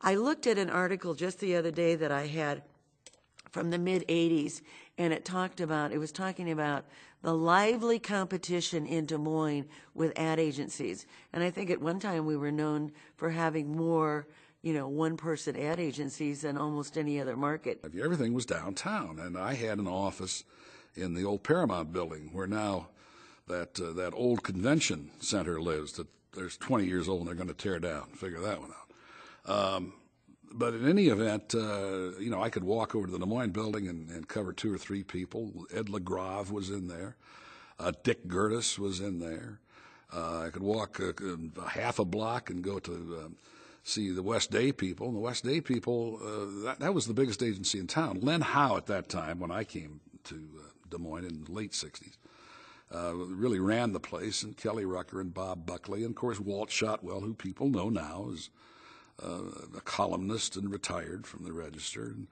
I looked at an article just the other day that I had from the mid-'80s, and it was talking about the lively competition in Des Moines with ad agencies. And I think at one time we were known for having more, one-person ad agencies than almost any other market. Everything was downtown, and I had an office in the old Paramount building where now that old convention center lives that there's 20 years old and they're going to tear down. Figure that one out. But in any event, I could walk over to the Des Moines building and cover 2 or 3 people. Ed LeGrave was in there. Dick Gertis was in there. I could walk half a block and go to see the West Day people. And the West Day people, that was the biggest agency in town. Len Howe at that time, when I came to Des Moines in the late 60s, really ran the place, and Kelly Rucker and Bob Buckley, and of course Walt Shotwell, who people know now is a columnist and retired from the Register, and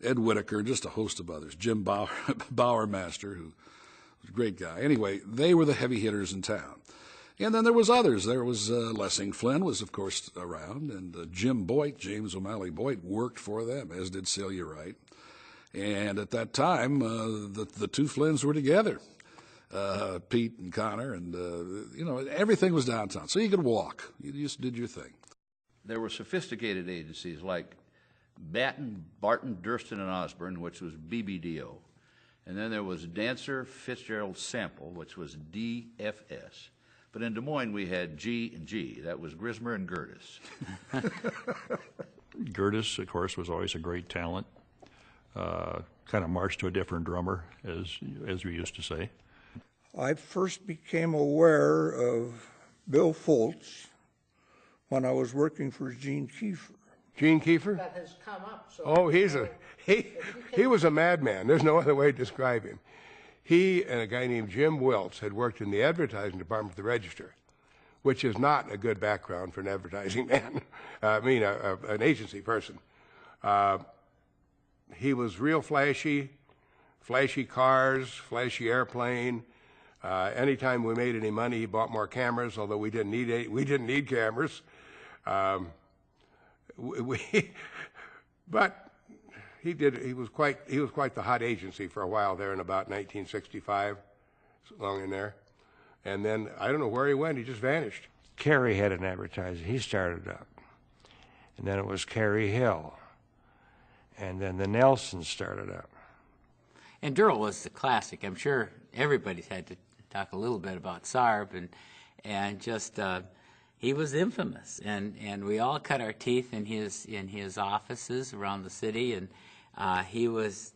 Ed Whitaker, and just a host of others. Jim Bowermaster, who was a great guy. Anyway, they were the heavy hitters in town. And then there was others. There was Lessing Flynn was, of course, around, and Jim Boyd, James O'Malley Boyd, worked for them, as did Celia Wright. And at that time, the 2 Flynns were together, Pete and Connor, and, everything was downtown. So you could walk. You just did your thing. There were sophisticated agencies like Batten, Barton, Durston, and Osborne, which was BBDO. And then there was Dancer, Fitzgerald, Sample, which was DFS. But in Des Moines, we had G&G. That was Grismer and Gertis. Gertis, of course, was always a great talent. Kind of marched to a different drummer, as we used to say. I first became aware of Bill Foltz when I was working for Gene Kiefer. Gene Kiefer? That has come up. So oh, he was a madman. There's no other way to describe him. He and a guy named Jim Wiltz had worked in the advertising department of the Register, which is not a good background for an advertising man. An agency person. He was real flashy cars, flashy airplane. Anytime we made any money, he bought more cameras, although we didn't need cameras. But he was quite the hot agency for a while there in about 1965, long in there. And then I don't know where he went, he just vanished. Kerry had an advertiser, he started up. And then it was Kerry Hill. And then the Nelsons started up. And Durrell was the classic. I'm sure everybody's had to talk a little bit about Sarb, and just he was infamous, and we all cut our teeth in his offices around the city, and he was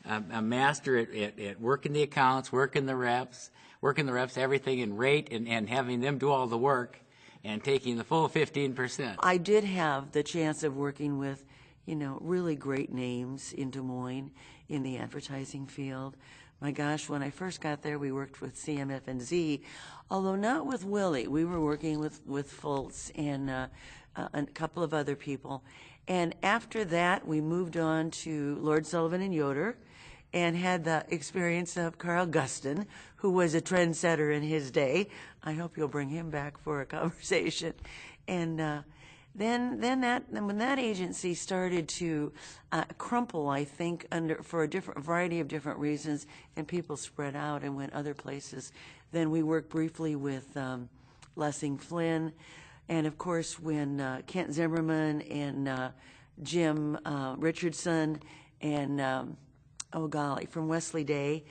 a master at working the accounts, working the reps, everything in rate, and having them do all the work, and taking the full 15%. I did have the chance of working with, really great names in Des Moines in the advertising field. My gosh, when I first got there, we worked with CMF&Z, although not with Willie. We were working with Foltz and a couple of other people. And after that, we moved on to Lord Sullivan and Yoder and had the experience of Carl Guston, who was a trendsetter in his day. I hope you'll bring him back for a conversation. And then when that agency started to crumple, I think, for a variety of different reasons, and people spread out and went other places, then we worked briefly with Lessing Flynn, and of course when Kent Zimmerman and Jim Richardson and from Wesley Day,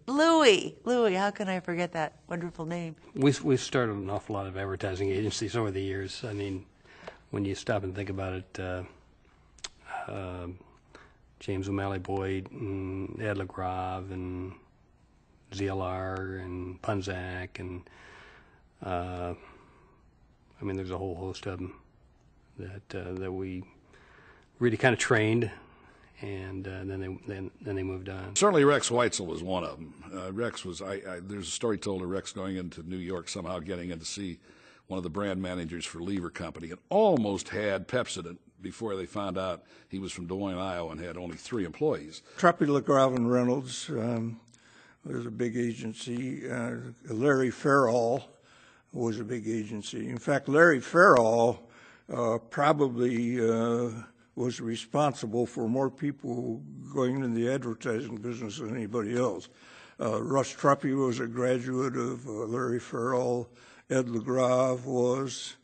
Louis, how can I forget that wonderful name? We started an awful lot of advertising agencies over the years. I mean, when you stop and think about it, James O'Malley Boyd and Ed LeGrave and ZLR and Punzak and there's a whole host of them that we really kind of trained. And then they moved on. Certainly Rex Weitzel was one of them. Rex was, there's a story told of Rex going into New York, somehow getting in to see one of the brand managers for Lever Company, and almost had Pepsodent before they found out he was from Des Moines, Iowa, and had only 3 employees. Truppy, LeGrave, and Reynolds was a big agency. Larry Farrell was a big agency. In fact, Larry Farrell probably was responsible for more people going into the advertising business than anybody else. Russ Truppy was a graduate of Larry Farrell. Ed LeGrave was.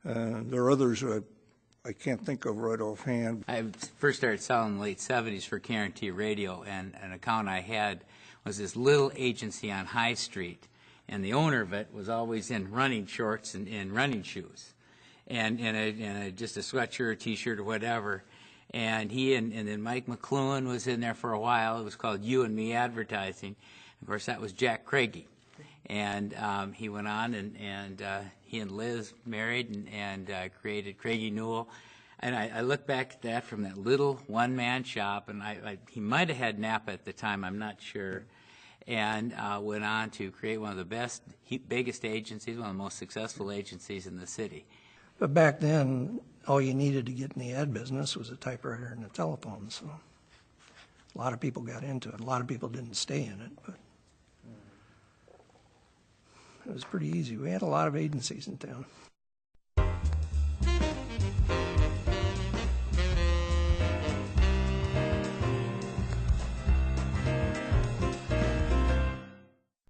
There are others I can't think of right offhand. I first started selling in the late 70s for Guarantee Radio, and an account I had was this little agency on High Street, and the owner of it was always in running shorts and running shoes, and just a sweatshirt, T-shirt, or whatever. And he and then Mike McLuhan was in there for a while. It was called You and Me Advertising. Of course, that was Jack Craigie. And he went on, and he and Liz married and created Craigie Newell. And I look back at that from that little one-man shop, and he might have had Napa at the time, I'm not sure, and went on to create one of the biggest agencies, one of the most successful agencies in the city. But back then, all you needed to get in the ad business was a typewriter and a telephone, so a lot of people got into it. A lot of people didn't stay in it, but it was pretty easy. We had a lot of agencies in town.